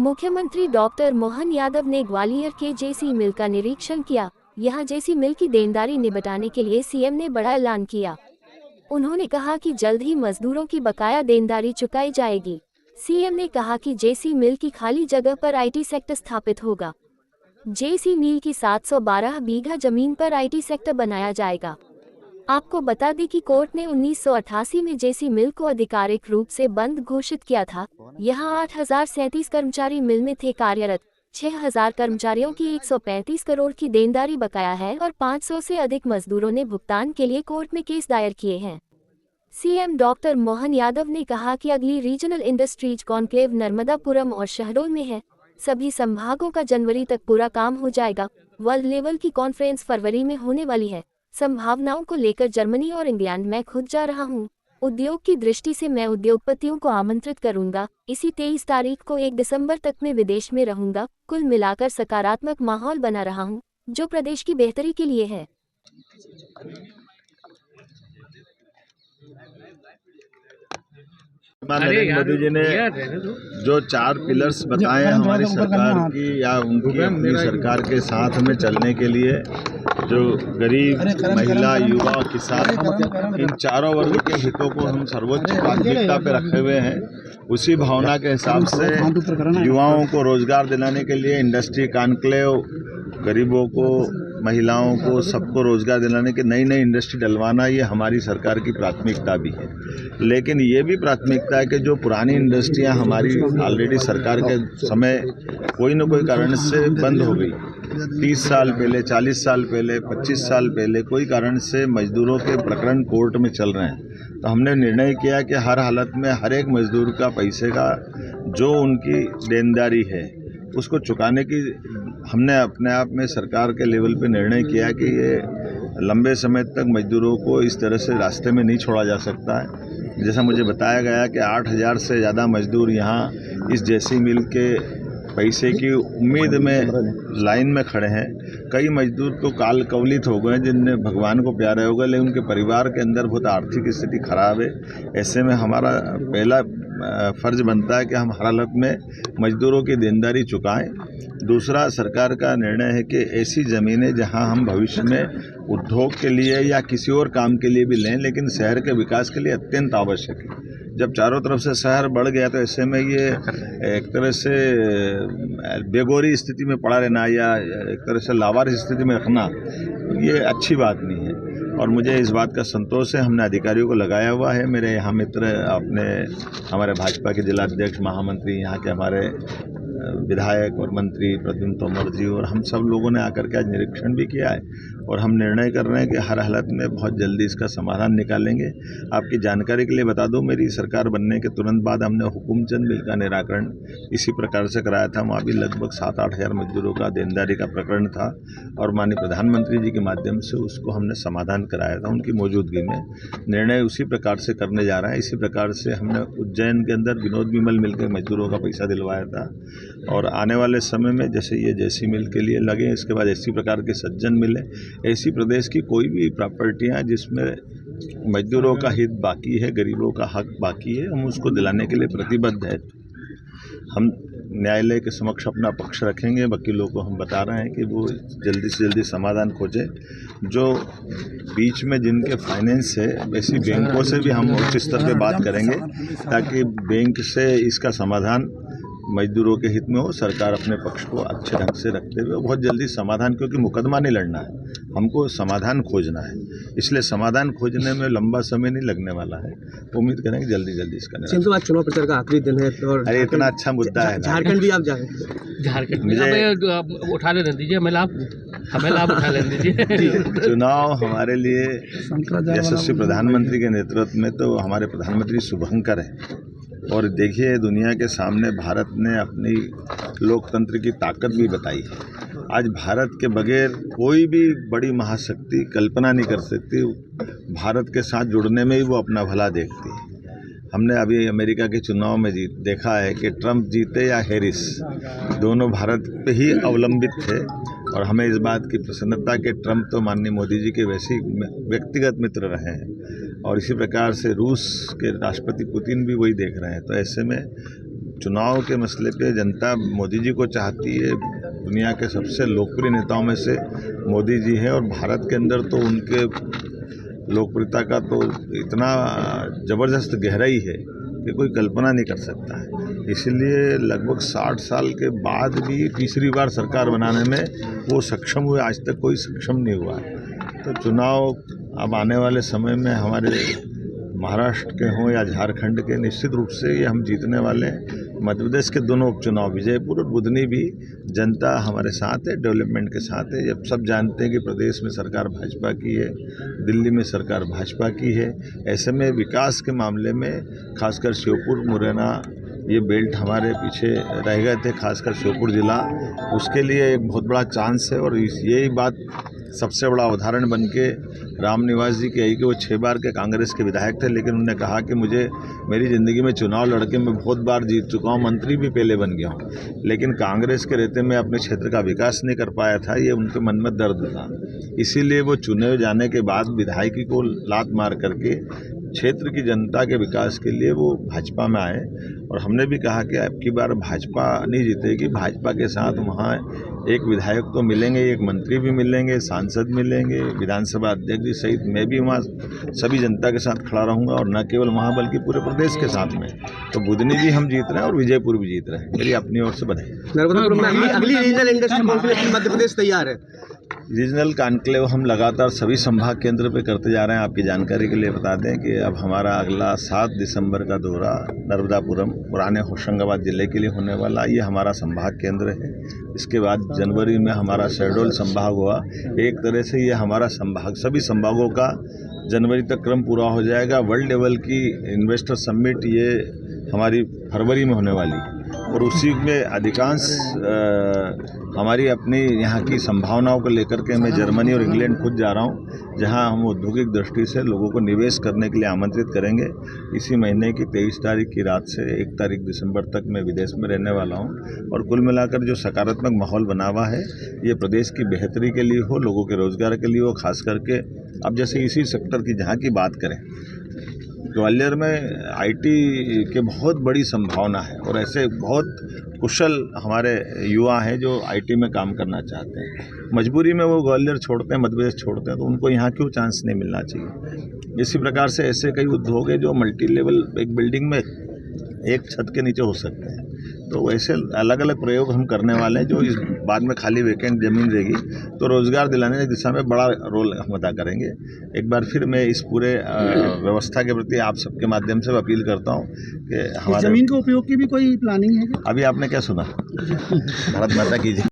मुख्यमंत्री डॉक्टर मोहन यादव ने ग्वालियर के जेसी मिल का निरीक्षण किया। यहां जेसी मिल की देनदारी निपटाने के लिए सीएम ने बड़ा ऐलान किया। उन्होंने कहा कि जल्द ही मजदूरों की बकाया देनदारी चुकाई जाएगी। सीएम ने कहा कि जेसी मिल की खाली जगह पर आईटी सेक्टर स्थापित होगा। जेसी मिल की 712 बीघा जमीन पर आईटी सेक्टर बनाया जाएगा। आपको बता दें कि कोर्ट ने 1988 में जेसी मिल को आधिकारिक रूप से बंद घोषित किया था। यहां 8037 कर्मचारी मिल में थे कार्यरत। 6000 कर्मचारियों की 135 करोड़ की देनदारी बकाया है और 500 से अधिक मजदूरों ने भुगतान के लिए कोर्ट में केस दायर किए हैं। सीएम डॉक्टर मोहन यादव ने कहा कि अगली रीजनल इंडस्ट्रीज कॉन्क्लेव नर्मदापुरम और शहडोल में है। सभी संभागों का जनवरी तक पूरा काम हो जाएगा। वर्ल्ड लेवल की कॉन्फ्रेंस फरवरी में होने वाली है। संभावनाओं को लेकर जर्मनी और इंग्लैंड में खुद जा रहा हूं। उद्योग की दृष्टि से मैं उद्योगपतियों को आमंत्रित करूंगा। इसी 23 तारीख को 1 दिसंबर तक मैं विदेश में रहूंगा। कुल मिलाकर सकारात्मक माहौल बना रहा हूं, जो प्रदेश की बेहतरी के लिए है। नरेंद्र मोदी जी ने जो 4 पिलर्स बताए हैं हमारी सरकार की या उनकी अपनी सरकार के साथ में चलने के लिए, जो गरीब, महिला, युवा, किसान, इन चारों वर्ग के हितों को हम सर्वोच्च प्राथमिकता पे रखे हुए हैं। उसी भावना के हिसाब से युवाओं को रोजगार दिलाने के लिए इंडस्ट्री कॉन्क्लेव, गरीबों को, महिलाओं को, सबको रोजगार दिलाने की नई नई इंडस्ट्री डलवाना, ये हमारी सरकार की प्राथमिकता भी है। लेकिन ये भी प्राथमिकता है कि जो पुरानी इंडस्ट्रियां हमारी ऑलरेडी सरकार के समय कोई न कोई कारण से बंद हो गई, 30 साल पहले, 40 साल पहले, 25 साल पहले कोई कारण से मजदूरों के प्रकरण कोर्ट में चल रहे हैं, तो हमने निर्णय किया कि हर हालत में हर एक मजदूर का पैसे का जो उनकी देनदारी है उसको चुकाने की हमने अपने आप में सरकार के लेवल पे निर्णय किया कि ये लंबे समय तक मजदूरों को इस तरह से रास्ते में नहीं छोड़ा जा सकता है। जैसा मुझे बताया गया कि 8000 से ज़्यादा मजदूर यहाँ इस जेसी मिल के पैसे की उम्मीद में लाइन में खड़े हैं। कई मजदूर तो काल कवलित हो गए जिनने भगवान को प्यारे हो गए, लेकिन उनके परिवार के अंदर बहुत आर्थिक स्थिति खराब है। ऐसे में हमारा पहला फर्ज बनता है कि हम हर हालत में मजदूरों की देनदारी चुकाएं। दूसरा, सरकार का निर्णय है कि ऐसी ज़मीनें जहां हम भविष्य में उद्योग के लिए या किसी और काम के लिए भी लें, लेकिन शहर के विकास के लिए अत्यंत आवश्यक है। जब चारों तरफ से शहर बढ़ गया तो ऐसे में ये एक तरह से बेगोरी स्थिति में पड़ा रहना या एक तरह से लावारिस स्थिति में रखना, ये अच्छी बात नहीं है। और मुझे इस बात का संतोष है, हमने अधिकारियों को लगाया हुआ है। मेरे यहाँ मित्र अपने हमारे भाजपा के जिलाध्यक्ष, महामंत्री, यहाँ के हमारे विधायक और मंत्री प्रद्युम्न तोमर जी और हम सब लोगों ने आकर के आज निरीक्षण भी किया है और हम निर्णय कर रहे हैं कि हर हालत में बहुत जल्दी इसका समाधान निकालेंगे। आपकी जानकारी के लिए बता दूं, मेरी सरकार बनने के तुरंत बाद हमने हुकुमचंद मिल का निराकरण इसी प्रकार से कराया था। वहाँ भी लगभग 7-8 हज़ार मजदूरों का देनदारी का प्रकरण था और माननीय प्रधानमंत्री जी के माध्यम से उसको हमने समाधान कराया था उनकी मौजूदगी में। निर्णय उसी प्रकार से करने जा रहे हैं। इसी प्रकार से हमने उज्जैन के अंदर विनोद विमल मिल के मजदूरों का पैसा दिलवाया था और आने वाले समय में जैसे ये जेसी मिल के लिए लगे, इसके बाद इसी प्रकार के सज्जन मिले, ऐसी प्रदेश की कोई भी प्रॉपर्टियां जिसमें मजदूरों का हित बाकी है, गरीबों का हक बाकी है, हम उसको दिलाने के लिए प्रतिबद्ध है। हम न्यायालय के समक्ष अपना पक्ष रखेंगे। वकीलों को हम बता रहे हैं कि वो जल्दी से जल्दी समाधान खोजें। जो बीच में जिनके फाइनेंस है, वैसी बैंकों से भी हम उच्च स्तर पर बात करेंगे ताकि बैंक से इसका समाधान मजदूरों के हित में हो। सरकार अपने पक्ष को अच्छे ढंग से रखते हुए बहुत जल्दी समाधान, क्योंकि मुकदमा नहीं लड़ना है, हमको समाधान खोजना है, इसलिए समाधान खोजने में लंबा समय नहीं लगने वाला है। उम्मीद करेंगे जल्दी जल्दी इसका निराकरण। आज चुनाव प्रचार का आखिरी दिन है और अरे इतना अच्छा मुद्दा है। झारखंड भी आप जाएंगे? झारखंड मुझे उठा लेने दीजिए, हमें लाभ उठा लेने दीजिए। चुनाव हमारे लिए यशस्वी प्रधानमंत्री के नेतृत्व में तो हमारे प्रधानमंत्री शुभंकर है और देखिए दुनिया के सामने भारत ने अपनी लोकतंत्र की ताकत भी बताई है। आज भारत के बगैर कोई भी बड़ी महाशक्ति कल्पना नहीं कर सकती। भारत के साथ जुड़ने में ही वो अपना भला देखती है। हमने अभी अमेरिका के चुनाव में देखा है कि ट्रंप जीते या हैरिस, दोनों भारत पे ही अवलंबित थे और हमें इस बात की प्रसन्नता कि ट्रंप तो माननीय मोदी जी के वैसे ही व्यक्तिगत मित्र रहे हैं और इसी प्रकार से रूस के राष्ट्रपति पुतिन भी वही देख रहे हैं। तो ऐसे में चुनाव के मसले पे जनता मोदी जी को चाहती है। दुनिया के सबसे लोकप्रिय नेताओं में से मोदी जी हैं और भारत के अंदर तो उनके लोकप्रियता का तो इतना ज़बरदस्त गहराई है कि कोई कल्पना नहीं कर सकता है। इसलिए लगभग 60 साल के बाद भी तीसरी बार सरकार बनाने में वो सक्षम हुए, आज तक कोई सक्षम नहीं हुआ है। तो चुनाव अब आने वाले समय में हमारे महाराष्ट्र के हों या झारखंड के, निश्चित रूप से ये हम जीतने वाले हैं। मध्य प्रदेश के दोनों उपचुनाव विजयपुर और बुधनी भी जनता हमारे साथ है, डेवलपमेंट के साथ है। जब सब जानते हैं कि प्रदेश में सरकार भाजपा की है, दिल्ली में सरकार भाजपा की है, ऐसे में विकास के मामले में खासकर श्योपुर मुरैना ये बेल्ट हमारे पीछे रह गए थे, खासकर श्योपुर जिला, उसके लिए एक बहुत बड़ा चांस है। और यही बात सबसे बड़ा उदाहरण बन के राम निवास जी की आई कि वो 6 बार के कांग्रेस के विधायक थे, लेकिन उन्होंने कहा कि मुझे मेरी ज़िंदगी में चुनाव लड़के मैं बहुत बार जीत चुका हूँ, मंत्री भी पहले बन गया हूँ, लेकिन कांग्रेस के रहते में अपने क्षेत्र का विकास नहीं कर पाया था। ये उनके मन में दर्द था, इसीलिए वो चुने जाने के बाद विधायकी को लात मार करके क्षेत्र की जनता के विकास के लिए वो भाजपा में आए। और हमने भी कहा कि अब की बार भाजपा नहीं जीतेगी, भाजपा के साथ वहाँ एक विधायक तो मिलेंगे, एक मंत्री भी मिलेंगे, सांसद मिलेंगे, विधानसभा अध्यक्ष जी सहित मैं भी वहाँ सभी जनता के साथ खड़ा रहूँगा, और न केवल वहाँ बल्कि पूरे प्रदेश के साथ में। तो बुधनी भी हम जीत रहे हैं और विजयपुर भी जीत रहे हैं। मेरी अपनी ओर से बधाई। नर्मदापुरम में अगली रीजनल इंडस्ट्री कॉन्फ्रेंस में मध्य प्रदेश तैयार है। रीजनल कॉन्क्लेव हम लगातार सभी संभाग केंद्र पे करते जा रहे हैं। आपकी जानकारी के लिए बता दें कि अब हमारा अगला 7 दिसंबर का दौरा नर्मदापुरम पुराने होशंगाबाद जिले के लिए होने वाला, ये हमारा संभाग केंद्र है। इसके बाद जनवरी में हमारा शहडोल संभाग हुआ। एक तरह से ये हमारा संभाग, सभी संभागों का जनवरी तक क्रम पूरा हो जाएगा। वर्ल्ड लेवल की इन्वेस्टर समिट ये हमारी फरवरी में होने वाली है, और उसी में अधिकांश हमारी अपनी यहाँ की संभावनाओं को लेकर के मैं जर्मनी और इंग्लैंड खुद जा रहा हूँ, जहाँ हम औद्योगिक दृष्टि से लोगों को निवेश करने के लिए आमंत्रित करेंगे। इसी महीने की 23 तारीख की रात से 1 तारीख दिसंबर तक मैं विदेश में रहने वाला हूँ। और कुल मिलाकर जो सकारात्मक माहौल बना हुआ है, ये प्रदेश की बेहतरी के लिए हो, लोगों के रोजगार के लिए हो। खास करके अब जैसे इसी सेक्टर की जहाँ की बात करें, ग्वालियर में आईटी के बहुत बड़ी संभावना है, और ऐसे बहुत कुशल हमारे युवा हैं जो आईटी में काम करना चाहते हैं। मजबूरी में वो ग्वालियर छोड़ते हैं, मध्य प्रदेश छोड़ते हैं, तो उनको यहाँ क्यों चांस नहीं मिलना चाहिए। इसी प्रकार से ऐसे कई उद्योग हैं जो मल्टी लेवल एक बिल्डिंग में एक छत के नीचे हो सकते हैं। तो वैसे अलग अलग प्रयोग हम करने वाले हैं, जो इस बाद में खाली वेकेंट ज़मीन रहेगी तो रोज़गार दिलाने की दिशा में बड़ा रोल हम अदा करेंगे। एक बार फिर मैं इस पूरे व्यवस्था के प्रति आप सबके माध्यम से अपील करता हूँ कि हमारे ज़मीन के उपयोग की भी कोई प्लानिंग है क्या? अभी आपने क्या सुना? भारत माता की जय।